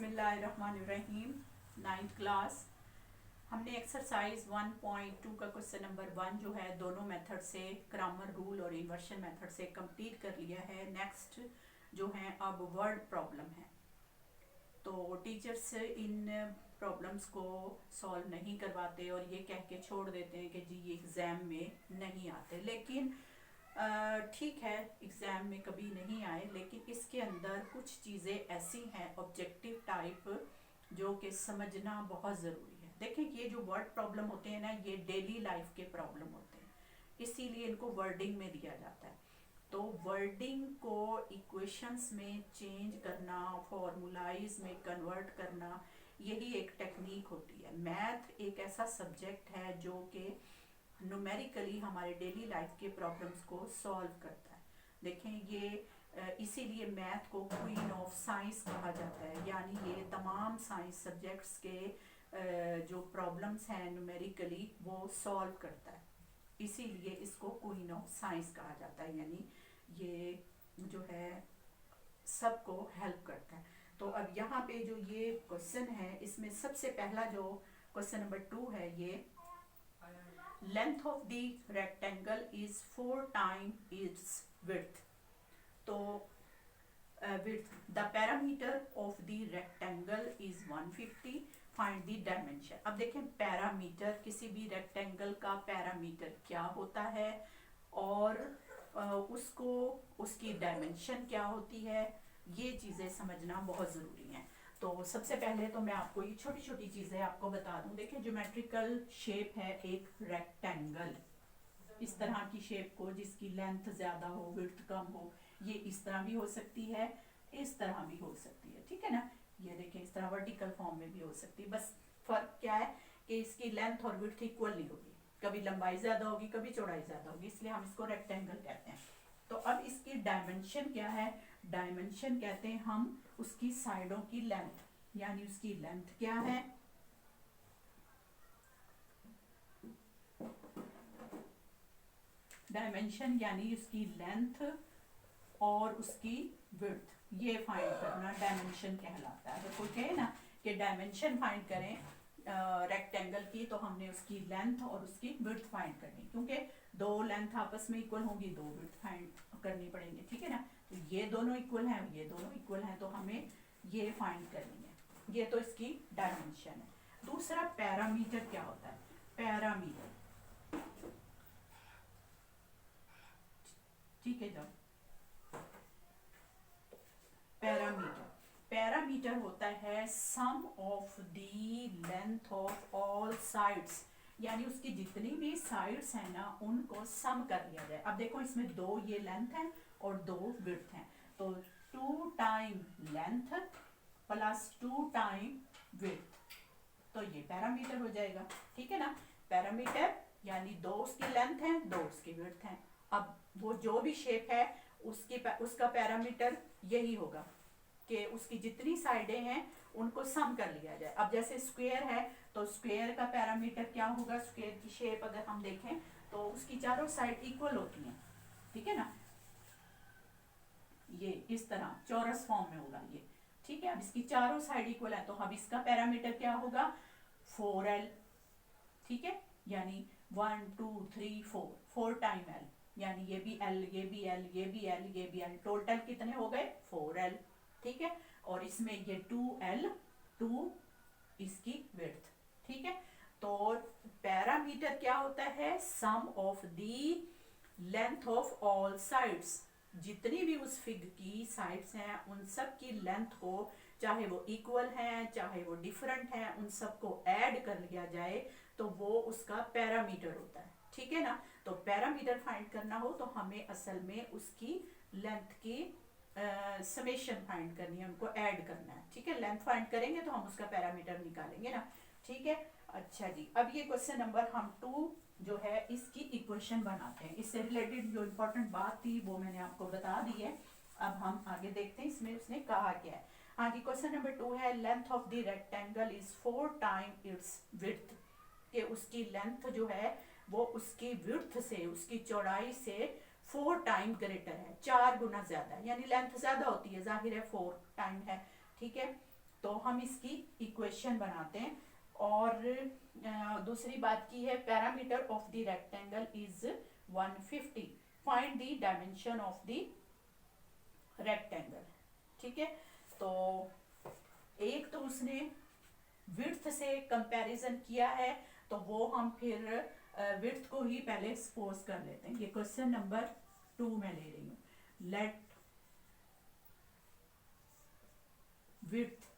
बिस्मिल्लाहिर्रहमानिर्रहीम। 9th class हमने exercise 1.2 का क्वेश्चन नंबर 1 जो है दोनों मेथड से ग्रामर रूल और इन्वर्शन मेथड से कंप्लीट कर लिया है। नेक्स्ट जो है अब वर्ड प्रॉब्लम है। तो टीचर्स इन प्रॉब्लम्स को सॉल्व नहीं करवाते और ये कह के छोड़ देते हैं कि जी ये एग्ज़ाम में नहीं आते। लेकिन ठीक है, एग्ज़ाम में कभी नहीं आए, लेकिन इसके अंदर कुछ चीज़ें ऐसी हैं ऑब्जेक्टिव टाइप जो कि समझना बहुत ज़रूरी है। देखें, ये जो वर्ड प्रॉब्लम होते हैं ना, ये डेली लाइफ के प्रॉब्लम होते हैं, इसीलिए इनको वर्डिंग में दिया जाता है। तो वर्डिंग को इक्वेशंस में चेंज करना, फॉर्मूलाइज में कन्वर्ट करना, यही एक टेक्निक होती है। मैथ एक ऐसा सब्जेक्ट है जो कि न्यूमेरिकली हमारे डेली लाइफ के प्रॉब्लम्स को सॉल्व करता है। देखें, ये इसीलिए मैथ को क्वीन ऑफ साइंस कहा जाता है, यानी ये तमाम साइंस सब्जेक्ट्स के जो प्रॉब्लम्स हैं न्यूमेरिकली वो सॉल्व करता है, इसीलिए इसको क्वीन ऑफ साइंस कहा जाता है, यानी ये जो है सबको हेल्प करता है। तो अब यहाँ पे जो ये क्वेश्चन है, इसमें सबसे पहला जो क्वेश्चन नंबर 2 है, ये length of the rectangle is 4 time its width. तो width, the parameter of the rectangle is 150, find the dimension. अब देखें, पैरामीटर, किसी भी रेक्टेंगल का पैरामीटर क्या होता है और उसको उसकी डायमेंशन क्या होती है, ये चीज़ें समझना बहुत ज़रूरी हैं। तो सबसे पहले तो मैं आपको ये छोटी छोटी चीज़ें आपको बता दूं। देखिए, ज्योमेट्रिकल शेप है एक रेक्टेंगल, इस तरह की शेप को जिसकी लेंथ ज़्यादा हो, विड्थ कम हो, ये इस तरह भी हो सकती है, इस तरह भी हो सकती है, ठीक है ना। ये देखिए, इस तरह वर्टिकल फॉर्म में भी हो सकती है। बस फर्क क्या है कि इसकी लेंथ और विड्थ इक्वल नहीं होगी, कभी लंबाई ज़्यादा होगी, कभी चौड़ाई ज़्यादा होगी, इसलिए हम इसको रेक्टेंगल कहते हैं। तो अब इसकी डायमेंशन क्या है? डायमेंशन कहते हैं हम उसकी साइडों की लेंथ, यानी उसकी लेंथ क्या है, डायमेंशन यानी उसकी लेंथ और उसकी विड्थ, ये फाइंड करना डायमेंशन कहलाता है। अगर कोई कहे ना कि डायमेंशन फाइंड करें रेक्टेंगल की, तो हमने उसकी लेंथ और उसकी विड्थ फाइंड करनी, क्योंकि दो लेंथ आपस में इक्वल होंगी, दो विड्थ फाइंड करनी पड़ेंगी, ठीक है ना। तो ये दोनों इक्वल हैं, ये दोनों इक्वल हैं, तो हमें ये फाइंड करनी है। ये तो इसकी डायमेंशन है। दूसरा, पैरामीटर क्या होता है? पैरामीटर, ठीक है, जब पैरामीटर होता है sum of the length of all sides, यानी उसकी जितनी भी साइड्स हैं ना, उनको सम कर लिया जाए। अब देखो, इसमें दो ये लेंथ है और दो विड्थ हैं, तो 2 time length plus 2 time width, तो ये पैरामीटर हो जाएगा, ठीक है ना। पैरामीटर यानी दो उसकी लेंथ है, दो उसकी विड्थ है। अब वो जो भी शेप है उसका पैरामीटर यही होगा कि उसकी जितनी साइडें हैं उनको सम कर लिया जाए। अब जैसे स्क्वायर है, तो स्क्वायर का पैरामीटर क्या होगा? स्क्वायर की शेप अगर हम देखें तो उसकी चारों साइड इक्वल होती हैं, ठीक है ना। ये इस तरह चौरस फॉर्म में होगा ये, ठीक है। अब इसकी चारों साइड इक्वल है, तो अब इसका पैरामीटर क्या होगा? 4l, ठीक है, यानी 1 2 3 4 टाइम l, यानी ये भी l, ये भी l, ये भी l, ये भी l, टोटल कितने हो गए? 4l, ठीक है। और इसमें ये 2l, 2 इसकी विड्थ, ठीक है। तो पैरामीटर क्या होता है? Sum of the length of all sides, जितनी भी उस फिग की साइड्स हैं उन सब की लेंथ को, चाहे वो इक्वल हैं चाहे वो डिफरेंट हैं, उन सबको ऐड कर लिया जाए तो वो उसका पैरामीटर होता है, ठीक है ना। तो पैरामीटर फाइंड करना हो तो हमें असल में उसकी लेंथ की समेशन फाइंड करनी है, उनको ऐड करना है, ठीक है। लेंथ फाइंड करेंगे तो हम उसका पैरामीटर निकालेंगे ना, ठीक है। अच्छा जी, अब ये क्वेश्चन नंबर हम 2 जो है इसकी इक्वेशन बनाते हैं। इससे रिलेटेड जो इम्पोर्टेंट बात थी वो मैंने आपको बता दी है। अब हम आगे देखते हैं इसमें उसने कहा क्या है। हाँ जी, क्वेश्चन नंबर 2 है length of the rectangle is 4 time its width, कि उसकी लेंथ जो है वो उसकी विड्थ से, उसकी चौड़ाई से 4 टाइम ग्रेटर है, 4 गुना ज्यादा है, यानी लेंथ ज्यादा होती है, जाहिर है 4 टाइम है, ठीक है। तो हम इसकी इक्वेशन बनाते हैं। और दूसरी बात की है, parameter of the rectangle is 150, find the dimension of the rectangle. ठीक है, तो एक तो उसने विड्थ से कंपैरिजन किया है, तो वो हम फिर विड्थ को ही पहले सपोज कर लेते हैं। ये क्वेश्चन नंबर 2 में ले रही हूँ। Let width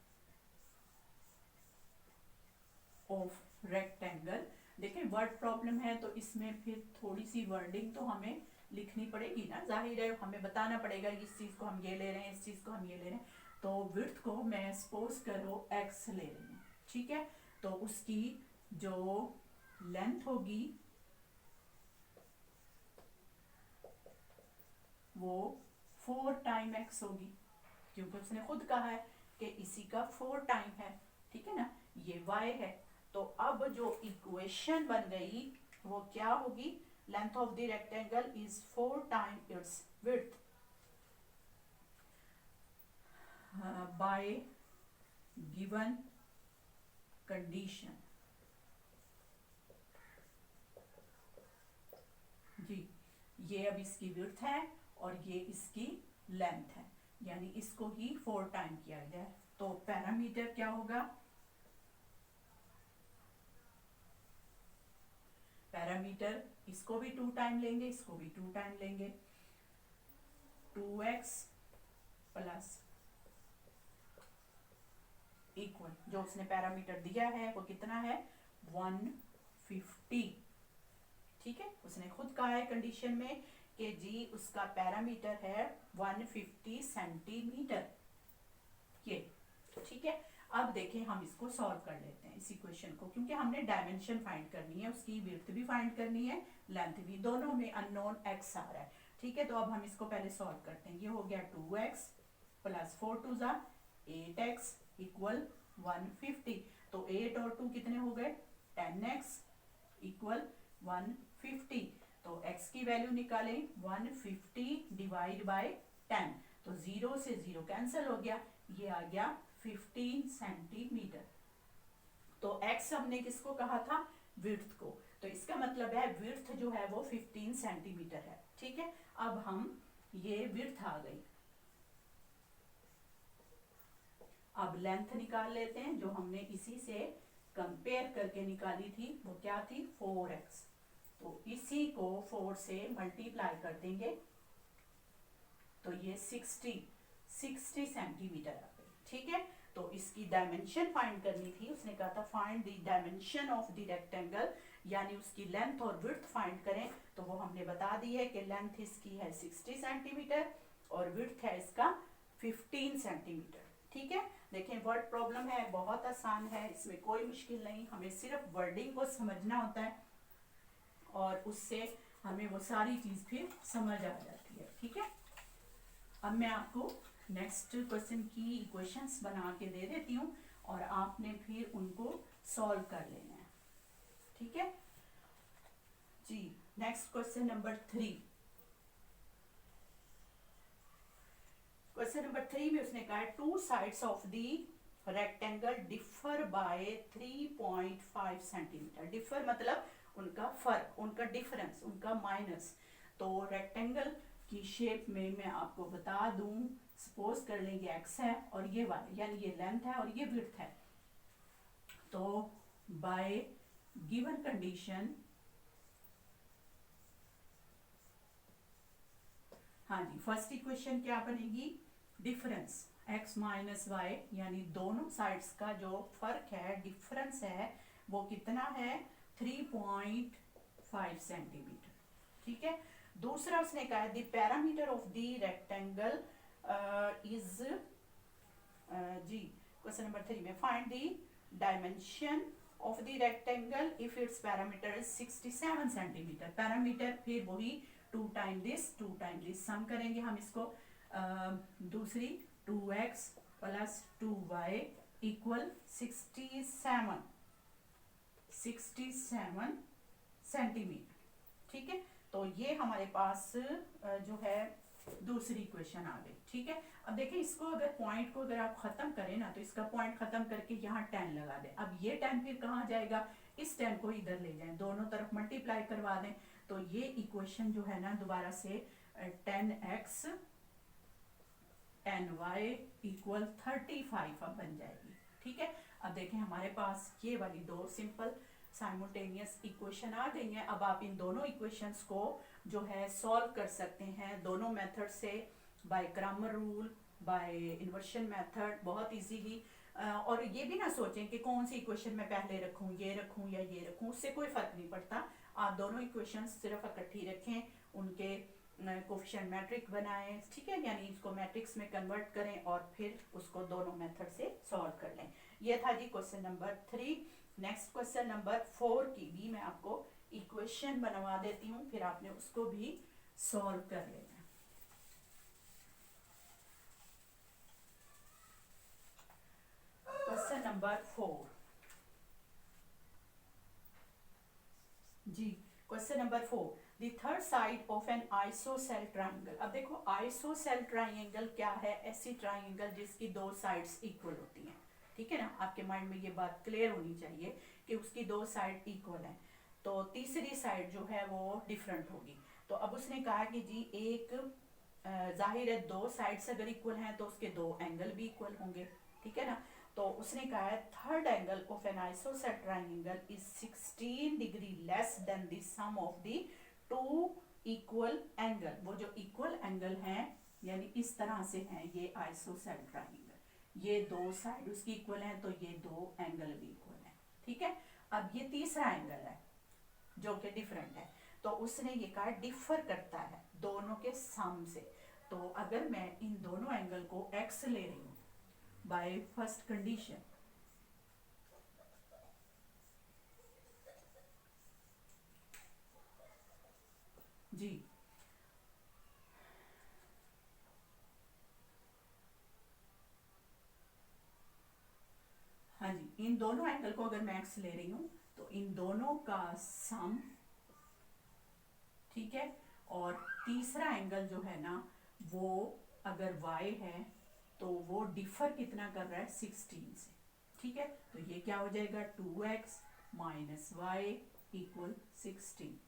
of rectangle. देखिए वर्ड प्रॉब्लम है तो इसमें फिर थोड़ी सी वर्डिंग तो हमें लिखनी पड़ेगी ना, जाहिर है हमें बताना पड़ेगा इस चीज को हम ये ले रहे हैं, इस चीज को हम ये ले रहे हैं। तो विड्थ को मैं सपोज करो x ले रही हूँ, ठीक है। तो उसकी जो लेंथ होगी वो 4 टाइम x होगी, क्योंकि उसने खुद कहा है कि इसी का 4 टाइम है, ठीक है ना। ये y है, तो अब जो इक्वेशन बन गई वो क्या होगी, length of the rectangle is 4 time its width by given condition. जी, ये अब इसकी विड्थ है और ये इसकी लेंथ है, यानी इसको ही 4 टाइम किया गया है। तो पैरामीटर क्या होगा, पैरामीटर इसको भी 2 टाइम लेंगे, इसको भी 2 टाइम लेंगे। 2x प्लस इक्वल जो उसने पैरामीटर दिया है वो कितना है, 150। ठीक है, उसने खुद कहा है कंडीशन में कि जी उसका पैरामीटर है 150 सेंटीमीटर, ये ठीक है। अब देखें हम इसको सॉल्व कर लेते हैं इस इक्वेशन को, क्योंकि हमने डायमेंशन फाइंड करनी है, उसकी विड्थ भी फाइंड करनी है, लेंथ भी, दोनों में अननोन x आ रहा है। ठीक है, तो अब हम इसको पहले सॉल्व करते हैं। ये हो गया 2x प्लस 4 2 ज़ा 8x इक्वल 150। तो 8 और 2 कितने हो गए, 10x इक्वल 150। तो x की वैल्यू निकालें, 150 डिवाइड बाय 10, तो 0 से 0 कैंसिल हो गया, ये आ गया 15 सेंटीमीटर। तो x हमने किसको कहा था, विड्थ को, तो इसका मतलब है विड्थ जो है वो 15 सेंटीमीटर है। ठीक है, अब हम ये विड्थ आ गई, अब लेंथ निकाल लेते हैं, जो हमने इसी से कंपेयर करके निकाली थी वो क्या थी, 4x। तो इसी को 4 से मल्टीप्लाई कर देंगे तो ये 60 सेंटीमीटर आ गई। ठीक है, तो इसकी डायमेंशन फाइंड करनी थी, उसने कहा था find the dimension of the rectangle, यानी उसकी लेंथ और विड्थ फाइंड करें। तो वो हमने बता दी है कि लेंथ इसकी है 60 सेंटीमीटर और विड्थ है इसका 15 सेंटीमीटर। ठीक है, देखें वर्ड प्रॉब्लम है, बहुत आसान है, इसमें कोई मुश्किल नहीं, हमें सिर्फ वर्डिंग को समझना होता है और उससे हमें वो सारी चीज फिर समझ आ जाती है। ठीक है, अब मैं आपको नेक्स्ट क्वेश्चन की इक्वेशंस बना के दे देती हूँ और आपने फिर उनको सॉल्व कर लेना है। ठीक है जी, next question number 3। Question number 3 में उसने कहा है 2 sides of the rectangle differ by 3.5 centimetre. Differ मतलब उनका फर्क, उनका डिफरेंस, उनका माइनस। तो रेक्टेंगल की शेप में मैं आपको बता दूं, सपोज कर लेंगे x है और ये y, यानी ये लेंथ है और ये विड्थ है। तो बाय गिवन कंडीशन, हाँ जी, फर्स्ट इक्वेशन क्या बनेगी, डिफरेंस x माइनस वाई, यानी दोनों साइड्स का जो फर्क है, डिफरेंस है, वो कितना है, 3.5 सेंटीमीटर। ठीक है, दूसरा उसने कहा है the parameter of the rectangle is, जी क्वेश्चन नंबर 3 में find the dimension of the rectangle if its parameter is 67 centimetre. Parameter फिर वही 2 टाइम दिस, सम करेंगे हम इसको, दूसरी 2x plus 2y equal 67 centimetre. ठीक है, तो ये हमारे पास जो है दूसरी इक्वेशन आ गई। ठीक है, अब देखें इसको अगर पॉइंट को अगर आप खत्म करें ना तो इसका पॉइंट खत्म करके यहाँ 10 लगा दें। अब ये 10 फिर कहाँ जाएगा, इस 10 को इधर ले जाएं, दोनों तरफ मल्टीप्लाई करवा दें, तो ये इक्वेशन जो है ना दोबारा से 10x ny इक्वल 35 अब बन जाएगी। ठीक है, अब देखें हमारे पास ये वाली दो सिंपल साइमल्टेनियस इक्वेशन आ गई हैं। अब आप इन दोनों इक्वेशंस को जो है सॉल्व कर सकते हैं दोनों मेथड से, by Cramer rule, by inversion method, बहुत इजीली। और ये भी ना सोचें कि कौन सी इक्वेशन मैं पहले रखूं, ये रखूं या ये रखूं, उससे कोई फर्क नहीं पड़ता। आप दोनों इक्वेशंस सिर्फ इकट्ठी रखें, उनके कोफिशिएंट मैट्रिक बनाएं, ठीक है, यानी इसको मैट्रिक्स में कन्वर्ट करें और फिर उसको दोनों मेथड से सॉल्व कर लें। ये था जी question number 3। Next question number 4 की भी मैं आपको इक्वेशन बनवा देती हूँ, फिर आपने उसको भी सॉल्व कर लेना है। क्वेश्चन नंबर 4 जी, question number 4, the third side of an isosceles triangle. अब देखो आइसोसेल ट्राइंगल क्या है, ऐसी ट्राइंगल जिसकी दो साइड्स इक्वल होती हैं। ठीक है ना, आपके माइंड में ये बात क्लियर होनी चाहिए कि उसकी दो साइड इक्वल है, तो तीसरी साइड जो है वो डिफरेंट होगी। तो अब उसने कहा कि जी एक जाहिर है दो साइड्स अगर इक्वल हैं तो उसके दो एंगल भी इक्वल होंगे। ठीक है ना, तो उसने कहा है third angle of an isosceles triangle is 16 degree less than the sum of the two equal angle. वो जो इक्वल एंगल हैं यानी इस तरह से हैं ये आइसोसेल ट्राइंगल, ये दो साइड उसकी इक्वल हैं तो ये दो एंगल भी इक्वल हैं। ठीक है, अब ये तीसरा एंगल है जो कि डिफरेंट है, तो उसने ये कहा डिफर करता है दोनों के सम से। तो अगर मैं इन दोनों एंगल को x ले रही हूँ बाय फर्स्ट कंडीशन, जी हाँ जी, इन दोनों एंगल को अगर मैं x ले रही हूँ तो इन दोनों का सम, ठीक है, और तीसरा एंगल जो है ना वो अगर y है तो वो डिफर कितना कर रहा है 16 से। ठीक है, तो ये क्या हो जाएगा 2x माइनस वाई इक्वल 16।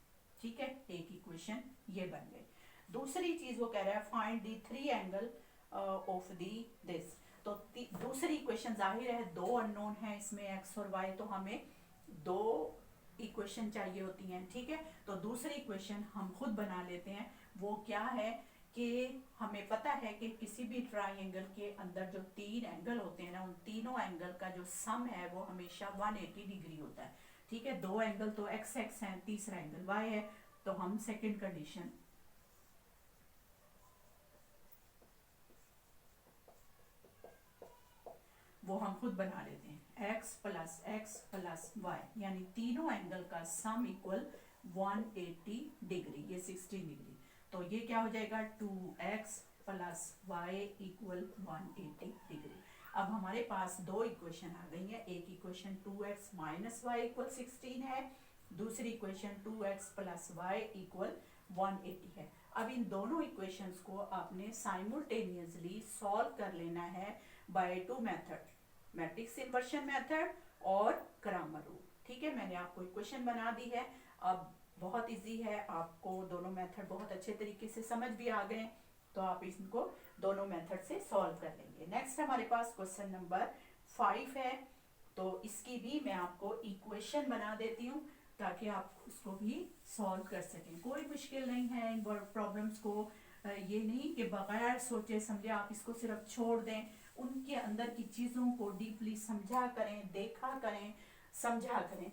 ठीक है, एक इक्वेशन ये बन गई। दूसरी चीज वो कह रहा है find the three angle of the this. तो दूसरी इक्वेशन जाहिर है दो अननोन है इसमें x और y, तो हमें दो इक्वेशन चाहिए होती हैं। ठीक है, तो दूसरी इक्वेशन हम खुद बना लेते हैं। वो क्या है कि हमें पता है कि किसी भी ट्राइंगल के अंदर जो तीन एंगल होते हैं ना उन तीनों एंगल का जो सम है वो हमेशा 180 डिग्री होता है। ठीक है, दो एंगल तो x x है, तीसरा एंगल y है, तो हम सेकंड कंडीशन वो हम खुद बना लेते हैं, x प्लस वाई यानी तीनों एंगल का सम इक्वल 180 डिग्री, ये 16 डिग्री। तो ये क्या हो जाएगा 2x plus Y equal 180 degree. अब हमारे पास दो इक्वेशन आ गई है, एक equation 2x minus Y equal 16 है, दूसरी equation 2x plus Y equal 180 है। अब इन दोनों इक्वेशंस को आपने साइमल्टेनियसली सॉल्व कर लेना है by two method, matrix inversion method और क्रैमर रूल। ठीक है, मैंने आपको इक्वेशन बना दी है, अब बहुत इजी है, आपको दोनों मेथड बहुत अच्छे तरीके से समझ भी आ गए, तो आप इसको दोनों मेथड से सॉल्व कर लेंगे। नेक्स्ट हमारे पास क्वेश्चन नंबर 5 है, तो इसकी भी मैं आपको इक्वेशन बना देती हूँ ताकि आप उसको भी सॉल्व कर सकें। कोई मुश्किल नहीं है इन प्रॉब्लम्स को, ये नहीं कि बगैर सोचे समझे आप इसको सिर्फ छोड़ दें, उनके अंदर की चीज़ों को डीपली समझा करें, देखा करें, समझा करें।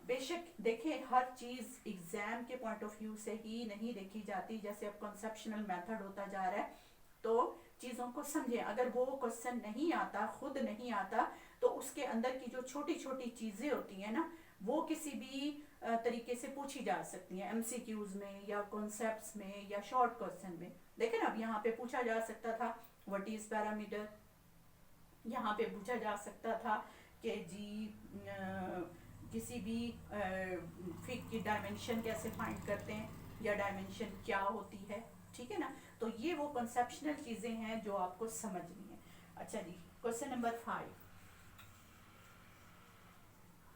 बेशक देखिए हर चीज़ एग्जाम के पॉइंट ऑफ व्यू से ही नहीं देखी जाती, जैसे अब कॉन्सेप्शनल मेथड होता जा रहा है तो चीज़ों को समझें। अगर वो क्वेश्चन नहीं आता, खुद नहीं आता, तो उसके अंदर की जो छोटी छोटी चीज़ें होती हैं ना वो किसी भी तरीके से पूछी जा सकती हैं, एमसीक्यूज में या कॉन्सेप्ट्स में या शॉर्ट क्वेश्चन में। देखें ना, अब यहाँ पे पूछा जा सकता था व्हाट इज पैरामीटर, यहाँ पे पूछा जा सकता था कि जी किसी भी फिग की डायमेंशन कैसे फाइंड करते हैं या डायमेंशन क्या होती है। ठीक है ना, तो ये वो कंसेप्शनल चीजें हैं जो आपको समझनी है। अच्छा जी, क्वेश्चन नंबर 5।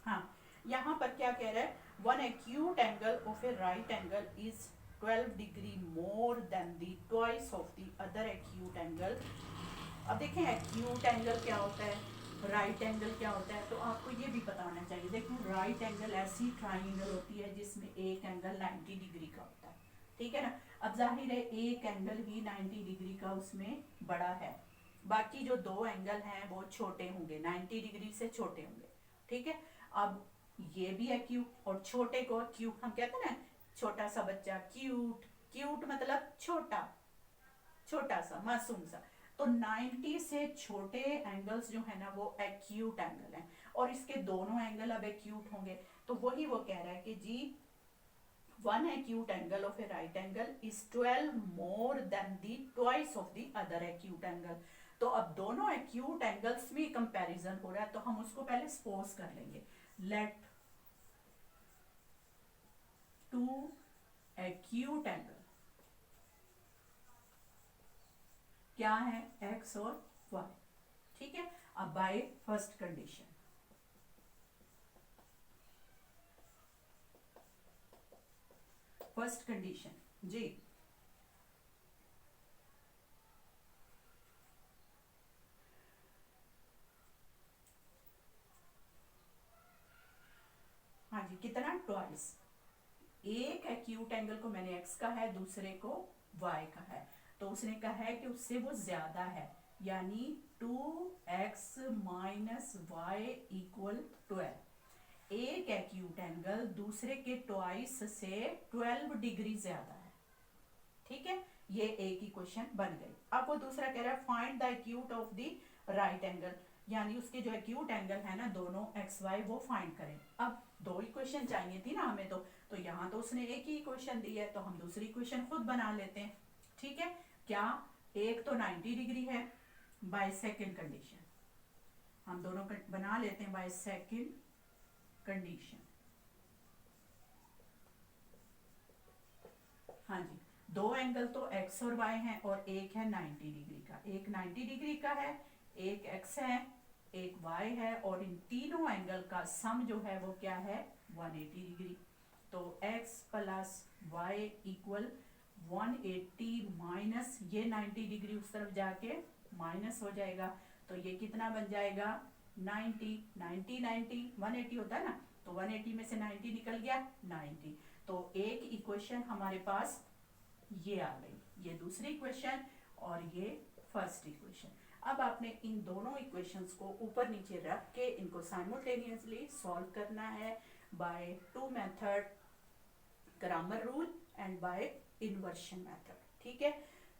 हाँ, यहाँ पर क्या कह रहा है, one acute angle of a right angle is 12 degree more than the twice of the other acute angle. अब देखें एक्यूट एंगल क्या होता है, राइट एंगल क्या होता है, तो आपको ये भी पता होना चाहिए। देखो राइट एंगल ऐसी ट्राइंगल होती है जिसमें एक एंगल 90 डिग्री का होता है, ठीक है ना। अब जाहिर है एक एंगल ही 90 डिग्री का उसमें बड़ा है, बाकी जो दो एंगल हैं वो छोटे होंगे, 90 डिग्री से छोटे होंगे, ठीक है। अब ये भी है क्यूट, और छोटे को क्यूट हम कहते हैं ना, छोटा सा बच्चा क्यूट, क्यूट मतलब छोटा, छोटा सा मासूम सा। तो 90 से छोटे एंगल्स जो है ना वो एक्यूट एंगल हैं, और इसके दोनों एंगल अब एक्यूट होंगे। तो वही वो कह रहा है कि जी one acute angle of a right angle is 12 more than the twice of the other acute angle. तो अब दोनों एक्यूट एंगल्स में कंपैरिजन हो रहा है, तो हम उसको पहले सपोज कर लेंगे। लेट टू एक्यूट एंगल क्या है, x और y, ठीक है। अब by first condition, first condition जी, हाँ जी, कितना, ट्वाइस। एक एक्यूट एंगल को मैंने x का है, दूसरे को y का है, तो उसने कहा है कि उससे वो ज्यादा है, यानी 2x माइनस वाई इक्वल 12। एक एक्यूट एंगल दूसरे के ट्वाइस से 12 डिग्री ज्यादा है, ठीक है। ये एक इक्वेशन बन गई। अब वो दूसरा कह रहा है find the acute of the right angle, यानी उसके जो एक्यूट एंगल है ना दोनों एक्स वाई वो फाइंड करें। अब दो इक्वेशन चाहिए थी ना हमें, तो यहाँ तो उसने एक ही इक्वेशन दी है, तो हम दूसरी इक्वेशन खुद बना लेते हैं, ठीक है। क्या, एक तो 90 डिग्री है बाय सेकंड कंडीशन, हम दोनों बना लेते हैं बाय सेकंड कंडीशन। हाँ जी, दो एंगल तो x और y हैं, और एक है 90 डिग्री का, एक 90 डिग्री का है, एक x है, एक y है, और इन तीनों एंगल का सम जो है वो क्या है, 180 डिग्री। तो x plus y equal 180 minus ये 90 डिग्री उस तरफ जाके माइनस हो जाएगा, तो ये कितना बन जाएगा, 90 90 90 180 होता है ना, तो 180 में से 90 निकल गया 90। तो एक इक्वेशन हमारे पास ये आ गई, ये दूसरी इक्वेशन और ये फर्स्ट इक्वेशन। अब आपने इन दोनों इक्वेशंस को ऊपर नीचे रख के इनको साइमल्टेनियसली सॉल्व करना है by two method, Cramer rule and by inversion method, ठीक है।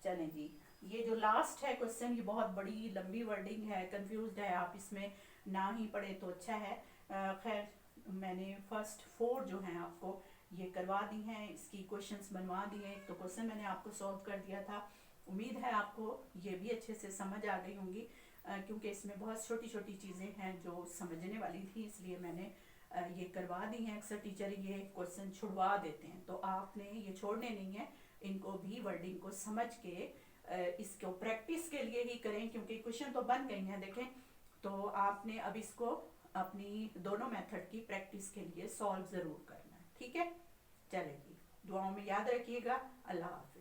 चलें जी, ये जो लास्ट है क्वेश्चन, ये बहुत बड़ी लंबी वर्डिंग है, कंफ्यूज्ड है आप, इसमें ना ही पढ़े तो अच्छा है। खैर मैंने फर्स्ट 4 जो हैं आपको ये करवा दी हैं, इसकी क्वेश्चंस बनवा दिए, एक तो क्वेश्चन मैंने आपको सॉल्व कर दिया था। उम्मीद है आपको ये भी अच्छे से समझ आ गई होंगी, क्योंकि इसमें बहुत छोटी छोटी चीज़ें हैं जो समझने वाली थी, इसलिए मैंने ये करवा दी हैं। अक्सर टीचर ये क्वेश्चन छुड़वा देते हैं, तो आपने ये छोड़ने नहीं है, इनको भी वर्डिंग को समझ के इसको प्रैक्टिस के लिए ही करें, क्योंकि क्वेश्चन तो बन गई हैं देखें, तो आपने अब इसको अपनी दोनों मेथड की प्रैक्टिस के लिए सॉल्व ज़रूर करना है, ठीक है। चलेगी, दुआओं में याद रखिएगा। अल्लाह हाफ़िज़।